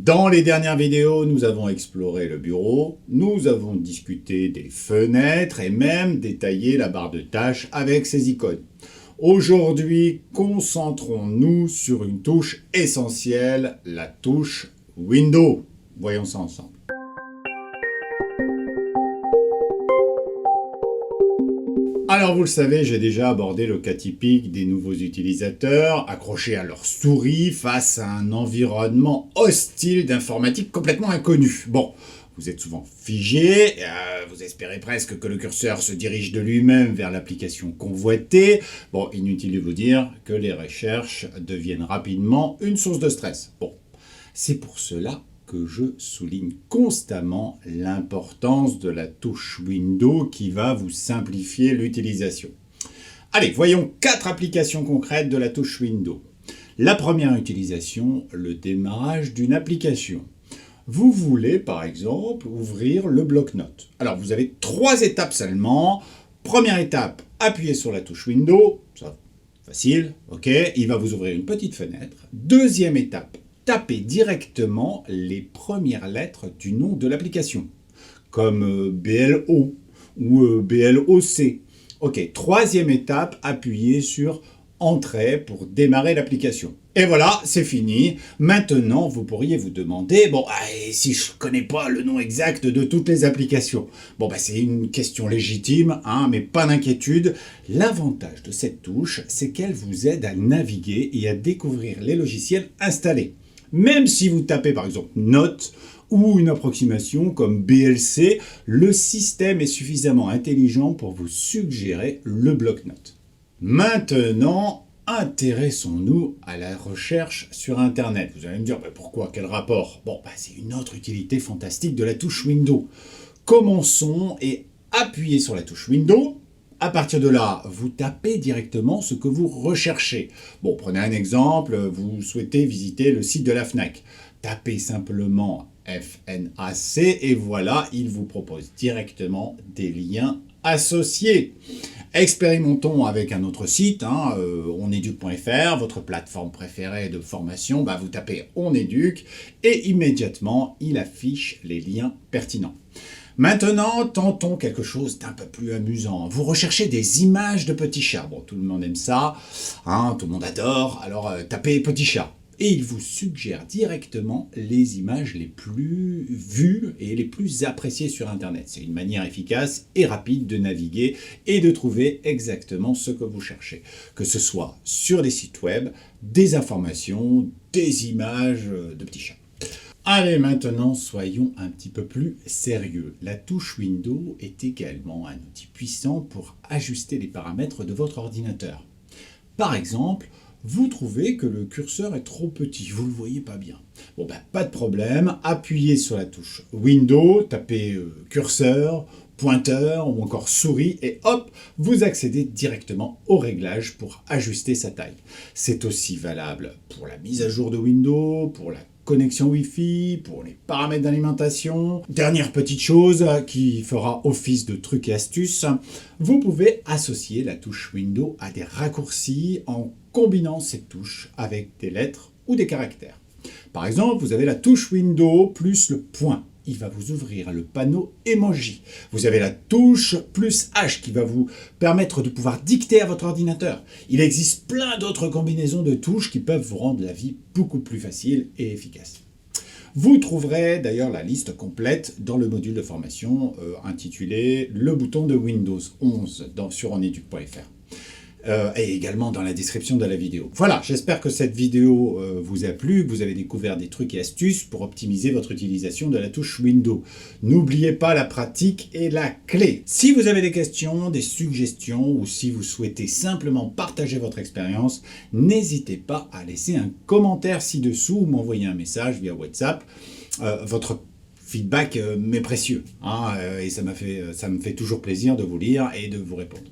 Dans les dernières vidéos, nous avons exploré le bureau, nous avons discuté des fenêtres et même détaillé la barre de tâches avec ses icônes. Aujourd'hui, concentrons-nous sur une touche essentielle, la touche Windows. Voyons ça ensemble. Alors vous le savez, j'ai déjà abordé le cas typique des nouveaux utilisateurs accrochés à leur souris face à un environnement hostile d'informatique complètement inconnu. Bon, vous êtes souvent figé, vous espérez presque que le curseur se dirige de lui-même vers l'application convoitée. Bon, inutile de vous dire que les recherches deviennent rapidement une source de stress. Bon, c'est pour cela que je souligne constamment l'importance de la touche Windows qui va vous simplifier l'utilisation. Allez, voyons 4 applications concrètes de la touche Windows. La première utilisation, le démarrage d'une application. Vous voulez par exemple ouvrir le bloc-notes. Alors vous avez 3 étapes seulement. Première étape, appuyez sur la touche Windows. Ça, facile, ok. Il va vous ouvrir une petite fenêtre. Deuxième étape, tapez directement les premières lettres du nom de l'application, comme BLO ou BLOC. Ok, troisième étape, appuyez sur Entrée pour démarrer l'application. Et voilà, c'est fini. Maintenant, vous pourriez vous demander, bon, et si je ne connais pas le nom exact de toutes les applications? Bon, c'est une question légitime, mais pas d'inquiétude. L'avantage de cette touche, c'est qu'elle vous aide à naviguer et à découvrir les logiciels installés. Même si vous tapez par exemple Notes ou une approximation comme BLC, le système est suffisamment intelligent pour vous suggérer le bloc-notes. Maintenant, intéressons-nous à la recherche sur Internet. Vous allez me dire, pourquoi? Quel rapport? Bon, c'est une autre utilité fantastique de la touche Windows. Commençons et appuyez sur la touche Windows. À partir de là, vous tapez directement ce que vous recherchez. Bon, prenez un exemple, vous souhaitez visiter le site de la FNAC. Tapez simplement FNAC et voilà, il vous propose directement des liens associés. Expérimentons avec un autre site, oneduc.fr, votre plateforme préférée de formation. Vous tapez oneduc et immédiatement, il affiche les liens pertinents. Maintenant, tentons quelque chose d'un peu plus amusant. Vous recherchez des images de petits chats. Bon, tout le monde aime ça, tout le monde adore. Alors, tapez petits chats. Et il vous suggère directement les images les plus vues et les plus appréciées sur Internet. C'est une manière efficace et rapide de naviguer et de trouver exactement ce que vous cherchez. Que ce soit sur des sites web, des informations, des images de petits chats. Allez, maintenant, soyons un petit peu plus sérieux. La touche Windows est également un outil puissant pour ajuster les paramètres de votre ordinateur. Par exemple, vous trouvez que le curseur est trop petit, vous ne le voyez pas bien. Bon, pas de problème, appuyez sur la touche Windows, tapez curseur, pointeur ou encore souris et hop, vous accédez directement aux réglages pour ajuster sa taille. C'est aussi valable pour la mise à jour de Windows, pour la connexion Wi-Fi, pour les paramètres d'alimentation. Dernière petite chose qui fera office de truc et astuce, vous pouvez associer la touche Windows à des raccourcis en combinant cette touche avec des lettres ou des caractères. Par exemple, vous avez la touche Windows plus le point. Il va vous ouvrir le panneau emoji. Vous avez la touche plus H qui va vous permettre de pouvoir dicter à votre ordinateur. Il existe plein d'autres combinaisons de touches qui peuvent vous rendre la vie beaucoup plus facile et efficace. Vous trouverez d'ailleurs la liste complète dans le module de formation intitulé « Le bouton de Windows 11 » sur oneduc.fr. Et également dans la description de la vidéo. Voilà, j'espère que cette vidéo vous a plu, que vous avez découvert des trucs et astuces pour optimiser votre utilisation de la touche Windows. N'oubliez pas, la pratique est la clé. Si vous avez des questions, des suggestions ou si vous souhaitez simplement partager votre expérience, n'hésitez pas à laisser un commentaire ci-dessous ou m'envoyer un message via WhatsApp. Votre feedback m'est précieux et ça me fait toujours plaisir de vous lire et de vous répondre.